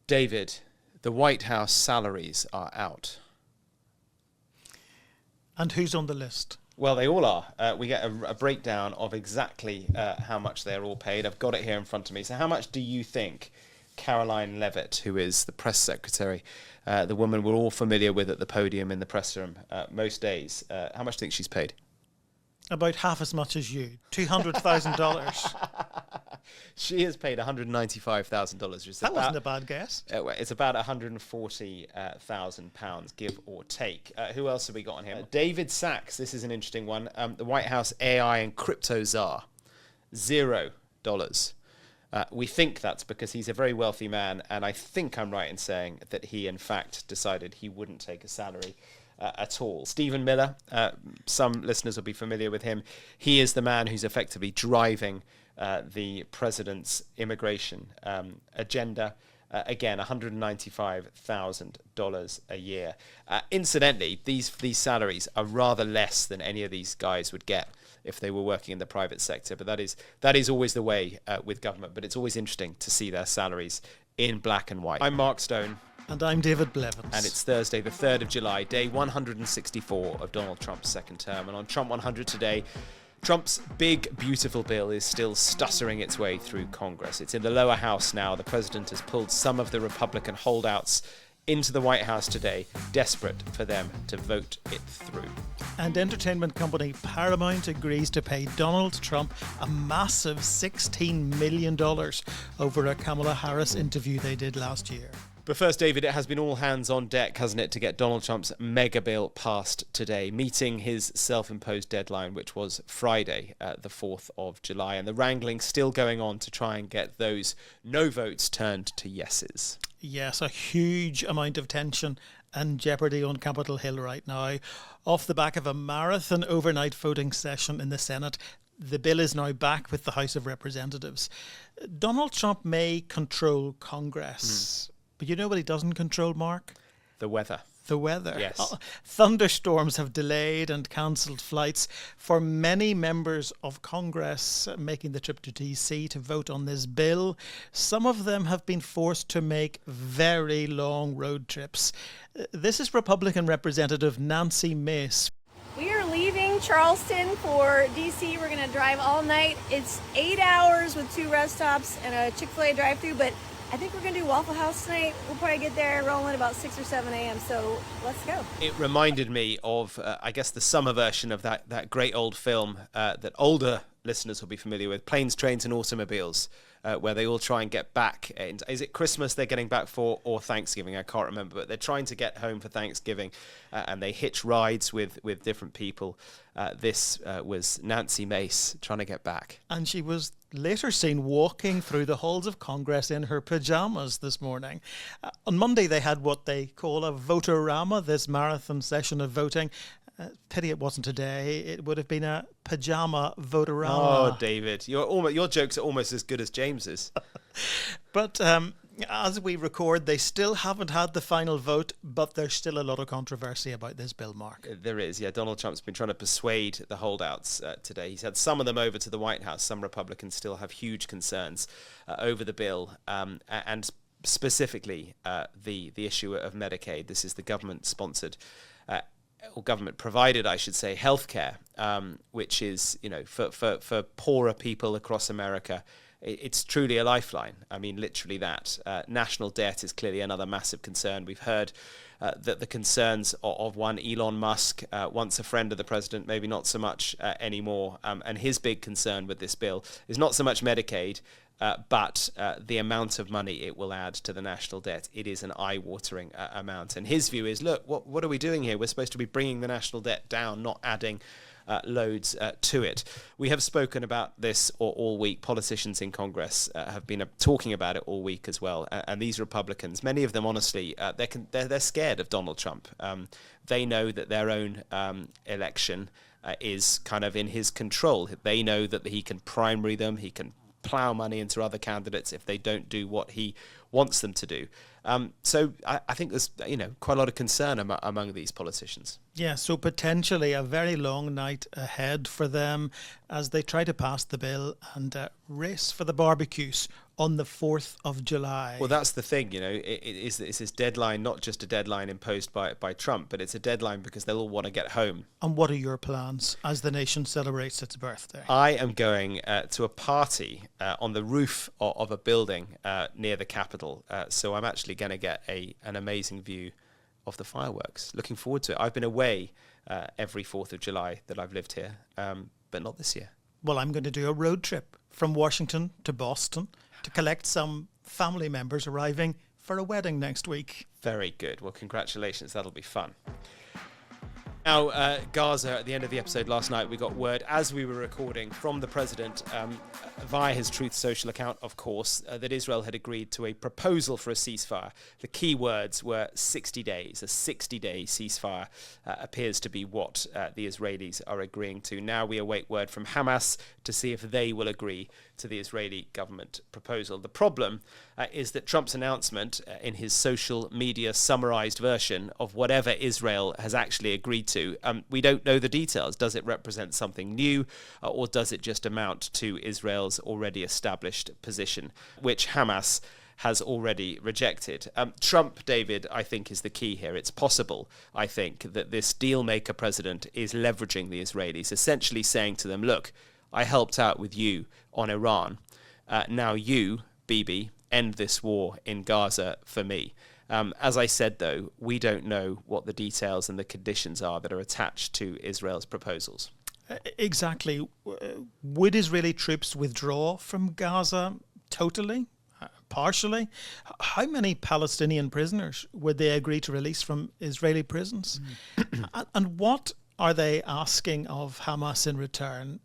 David, the White House salaries are out. And who's on the list? Well, they all are. We get a breakdown of exactly how much they're all paid. I've got it here in front of me. So how much do you think Caroline Leavitt, who is the press secretary, the woman we're all familiar with at the podium in the press room most days, how much do you think she's paid? About half as much as you. $200,000. She is paid $195,000. That wasn't a bad guess. It's about £140,000, give or take. Who else have we got on here? David Sachs. This is an interesting one. The White House AI and crypto czar. $0. We think that's because he's a very wealthy man, and I think I'm right in saying that he, in fact, decided he wouldn't take a salary at all. Stephen Miller, some listeners will be familiar with him. He is the man who's effectively driving the president's immigration agenda. Again, $195,000 a year. Incidentally, these salaries are rather less than any of these guys would get if they were working in the private sector. But that is always the way with government. But it's always interesting to see their salaries in black and white. I'm Mark Stone. And I'm David Blevins. And it's Thursday, the 3rd of July, day 164 of Donald Trump's second term. And on Trump 100 today, Trump's big, beautiful bill is still stuttering its way through Congress. It's in the lower house now. The president has pulled some of the Republican holdouts into the White House today, desperate for them to vote it through. And entertainment company Paramount agrees to pay Donald Trump a massive $16 million over a Kamala Harris interview they did last year. But first, David, it has been all hands on deck, hasn't it, to get Donald Trump's mega bill passed today, meeting his self-imposed deadline, which was Friday, the 4th of July. And the wrangling still going on to try and get those no votes turned to yeses. Yes, a huge amount of tension and jeopardy on Capitol Hill right now. Off the back of a marathon overnight voting session in the Senate, the bill is now back with the House of Representatives. Donald Trump may control Congress. But you know what he doesn't control, Mark? The weather. The weather. Yes. Thunderstorms have delayed and cancelled flights for many members of Congress making the trip to DC to vote on this bill. Some of them have been forced to make very long road trips. This is Republican Representative Nancy Mace. We are leaving Charleston for DC. We're going to drive all night. It's 8 hours with 2 rest stops and a Chick-fil-A drive-thru, but I think we're going to do Waffle House tonight. We'll probably get there rolling about 6 or 7 a.m., so let's go. It reminded me of, I guess, the summer version of that great old film that older listeners will be familiar with, Planes, Trains and Automobiles, where they all try and get back. Is it Christmas they're getting back for, or Thanksgiving? I can't remember, but they're trying to get home for Thanksgiving, and they hitch rides with different people. This was Nancy Mace trying to get back. And she was later seen walking through the halls of Congress in her pajamas this morning. On Monday, they had what they call a votorama, this marathon session of voting. Pity it wasn't today. It would have been a pajama votorama. Oh, David, your jokes are almost as good as James's. But as we record, they still haven't had the final vote, but there's still a lot of controversy about this bill, Mark. There is, yeah. Donald Trump's been trying to persuade the holdouts today. He's had some of them over to the White House. Some Republicans still have huge concerns over the bill, and specifically the issue of Medicaid. This is the government-sponsored or government-provided, I should say, healthcare, which is, for poorer people across America. It's truly a lifeline. I mean, literally that. National debt is clearly another massive concern. We've heard that the concerns of one Elon Musk, once a friend of the president, maybe not so much anymore. And his big concern with this bill is not so much Medicaid, but the amount of money it will add to the national debt. It is an eye-watering amount. And his view is, look, what are we doing here? We're supposed to be bringing the national debt down, not adding loads to it. We have spoken about this all week. Politicians in Congress have been talking about it all week as well. And these Republicans, many of them, honestly, they're scared of Donald Trump. They know that their own election is kind of in his control. They know that he can primary them. He can plow money into other candidates if they don't do what he wants them to do. So I think there's quite a lot of concern among these politicians. Yeah, so potentially a very long night ahead for them as they try to pass the bill and race for the barbecues on the 4th of July. Well, that's the thing, it's this deadline, not just a deadline imposed by Trump, but it's a deadline because they'll all want to get home. And what are your plans as the nation celebrates its birthday? I am going to a party on the roof of a building near the Capitol. So I'm actually going to get an amazing view of the fireworks. Looking forward to it. I've been away every 4th of July that I've lived here, but not this year. Well, I'm going to do a road trip from Washington to Boston to collect some family members arriving for a wedding next week. Very good. Well, congratulations. That'll be fun. Now, Gaza, at the end of the episode last night, we got word as we were recording from the president, via his Truth Social account, of course, that Israel had agreed to a proposal for a ceasefire. The key words were 60 days. A 60-day ceasefire appears to be what the Israelis are agreeing to. Now we await word from Hamas to see if they will agree to the Israeli government proposal. The problem is that Trump's announcement in his social media summarized version of whatever Israel has actually agreed to, we don't know the details. Does it represent something new or does it just amount to Israel's already established position, which Hamas has already rejected? Trump, David, I think is the key here. It's possible, I think, that this deal-maker president is leveraging the Israelis, essentially saying to them, look, I helped out with you on Iran. Now you, Bibi, end this war in Gaza for me. As I said, though, we don't know what the details and the conditions are that are attached to Israel's proposals. Exactly. Would Israeli troops withdraw from Gaza totally? Partially? How many Palestinian prisoners would they agree to release from Israeli prisons? And what are they asking of Hamas in return?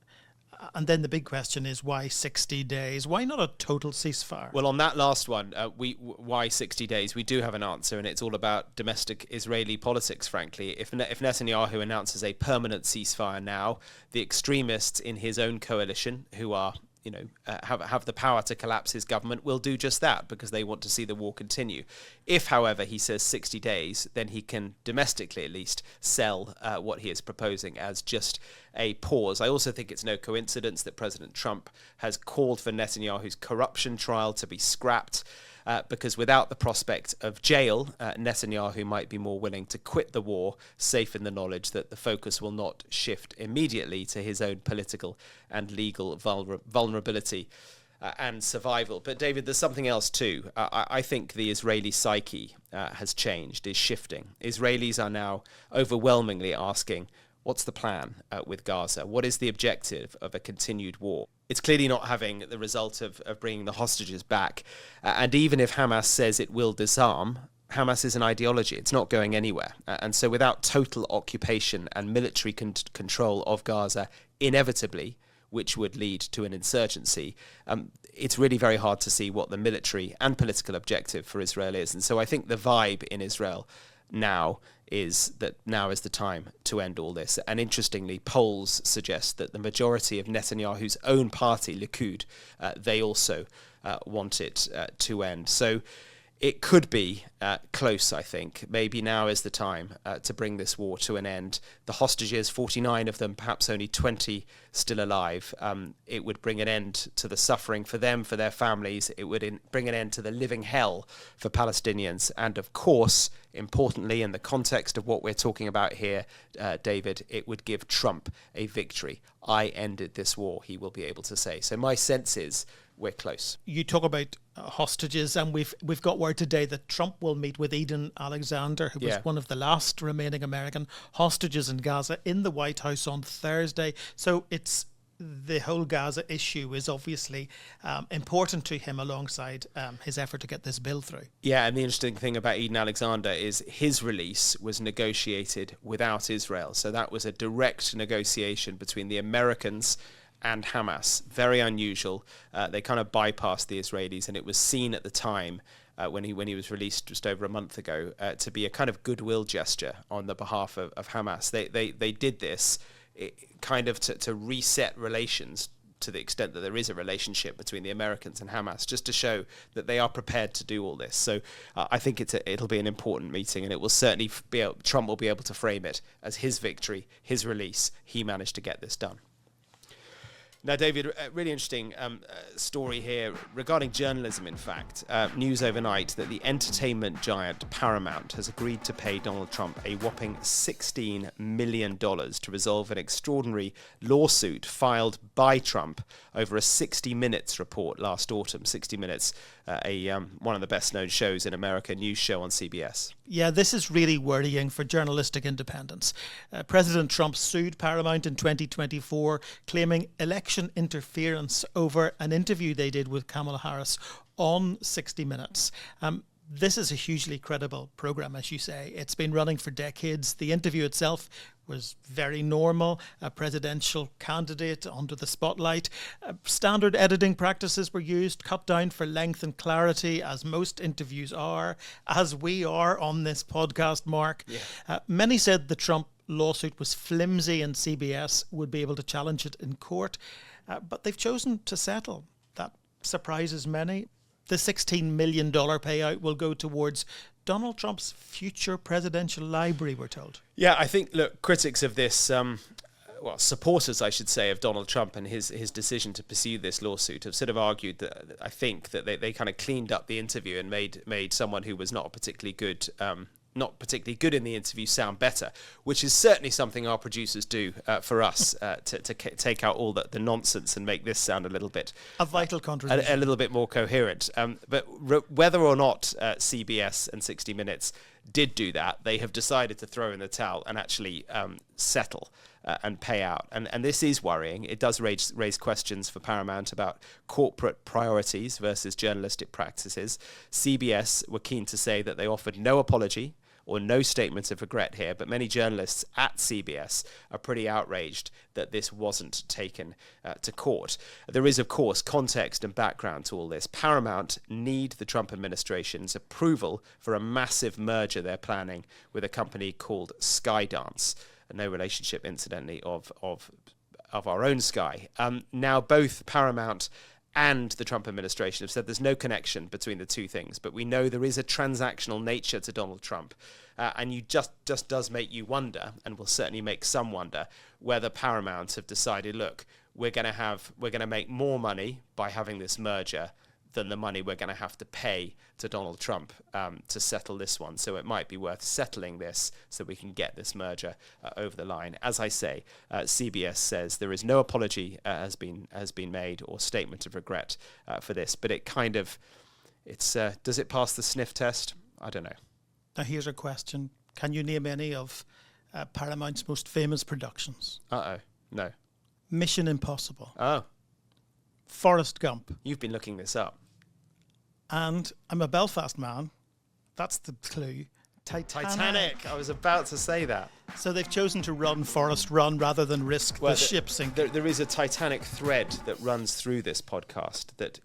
And then the big question is, why 60 days? Why not a total ceasefire? Well, on that last one, why 60 days? We do have an answer, and it's all about domestic Israeli politics, frankly. If Netanyahu announces a permanent ceasefire now, the extremists in his own coalition, who are have the power to collapse his government, will do just that because they want to see the war continue. If, however, he says 60 days, then he can domestically at least sell what he is proposing as just a pause. I also think it's no coincidence that President Trump has called for Netanyahu's corruption trial to be scrapped. Because without the prospect of jail, Netanyahu might be more willing to quit the war, safe in the knowledge that the focus will not shift immediately to his own political and legal vulnerability and survival. But David, there's something else too. I think the Israeli psyche has changed, is shifting. Israelis are now overwhelmingly asking, what's the plan with Gaza? What is the objective of a continued war? It's clearly not having the result of bringing the hostages back. And even if Hamas says it will disarm, Hamas is an ideology. It's not going anywhere. And so without total occupation and military control of Gaza, inevitably, which would lead to an insurgency, it's really very hard to see what the military and political objective for Israel is. And so I think the vibe in Israel now is that now is the time to end all this. And interestingly, polls suggest that the majority of Netanyahu's own party, Likud, they also want it to end. So it could be close, I think. Maybe now is the time to bring this war to an end. The hostages, 49 of them, perhaps only 20 still alive. It would bring an end to the suffering for them, for their families. It would bring an end to the living hell for Palestinians. And of course, importantly, in the context of what we're talking about here, David, it would give Trump a victory. I ended this war, he will be able to say. So my sense is we're close. You talk about hostages, and we've got word today that Trump will meet with Eden Alexander, who was one of the last remaining American hostages in Gaza, in the White House on Thursday. So it's the whole Gaza issue is obviously important to him alongside his effort to get this bill through. Yeah, and the interesting thing about Eden Alexander is his release was negotiated without Israel. So that was a direct negotiation between the Americans and Hamas. Very unusual. They kind of bypassed the Israelis, and it was seen at the time when he was released just over a month ago to be a kind of goodwill gesture on the behalf of Hamas. They did this kind of to reset relations to the extent that there is a relationship between the Americans and Hamas, just to show that they are prepared to do all this. So I think it'll be an important meeting, and it will certainly Trump will be able to frame it as his victory, his release. He managed to get this done. Now, David, a really interesting story here regarding journalism, in fact. News overnight that the entertainment giant Paramount has agreed to pay Donald Trump a whopping $16 million to resolve an extraordinary lawsuit filed by Trump over a 60 Minutes report last autumn. 60 Minutes, one of the best-known shows in America, news show on CBS. Yeah, this is really worrying for journalistic independence. President Trump sued Paramount in 2024, claiming election interference over an interview they did with Kamala Harris on 60 Minutes. This is a hugely credible program, as you say. It's been running for decades. The interview itself was very normal. A presidential candidate under the spotlight. Standard editing practices were used, cut down for length and clarity, as most interviews are, as we are on this podcast, Mark. Yeah. Many said the Trump lawsuit was flimsy and CBS would be able to challenge it in court, but they've chosen to settle. That surprises many. The $16 million payout will go towards Donald Trump's future presidential library, we're told. Yeah, I think, look, critics of this, supporters, I should say, of Donald Trump and his decision to pursue this lawsuit have sort of argued that, I think, that they kind of cleaned up the interview and made someone who was not particularly good in the interview sound better, which is certainly something our producers do for us to take out all the nonsense and make this sound a little bit a vital contribution, a little bit more coherent. But whether or not CBS and 60 Minutes did do that, they have decided to throw in the towel and actually settle and pay out. And this is worrying. It does raise questions for Paramount about corporate priorities versus journalistic practices. CBS were keen to say that they offered no apology or no statement of regret here, but many journalists at CBS are pretty outraged that this wasn't taken to court. There is, of course, context and background to all this. Paramount need the Trump administration's approval for a massive merger they're planning with a company called Skydance. No relationship, incidentally, of our own Sky. Now, both Paramount and the Trump administration have said there's no connection between the two things, but we know there is a transactional nature to Donald Trump, and you just does make you wonder, and will certainly make some wonder, whether Paramount have decided, look, we're going to make more money by having this merger than the money we're going to have to pay to Donald Trump to settle this one. So it might be worth settling this so we can get this merger over the line. As I say, CBS says there is no apology has been made or statement of regret for this, but does it pass the sniff test? I don't know. Now here's a question. Can you name any of Paramount's most famous productions? No. Mission Impossible. Oh. Forrest Gump. You've been looking this up. And I'm a Belfast man. That's the clue. Titanic. I was about to say that. So they've chosen to run Forrest Run rather than risk the ship sinking. There is a Titanic thread that runs through this podcast that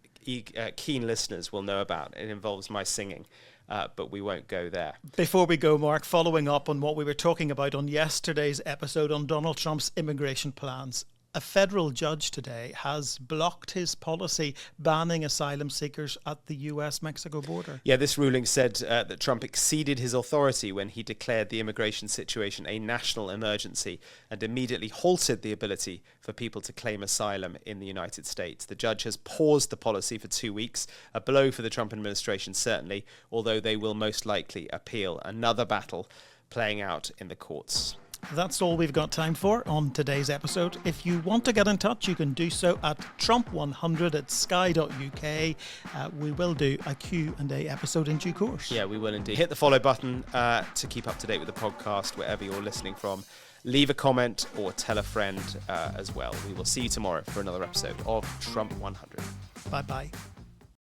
keen listeners will know about. It involves my singing. But we won't go there. Before we go, Mark, following up on what we were talking about on yesterday's episode on Donald Trump's immigration plans, a federal judge today has blocked his policy banning asylum seekers at the US-Mexico border. Yeah, this ruling said that Trump exceeded his authority when he declared the immigration situation a national emergency and immediately halted the ability for people to claim asylum in the United States. The judge has paused the policy for 2 weeks, a blow for the Trump administration certainly, although they will most likely appeal. Another battle playing out in the courts. That's all we've got time for on today's episode. If you want to get in touch, you can do so at trump100@sky.uk. We will do a Q&A episode in due course. Yeah, we will indeed. Hit the follow button to keep up to date with the podcast wherever you're listening from. Leave a comment or tell a friend as well. We will see you tomorrow for another episode of Trump 100. Bye-bye.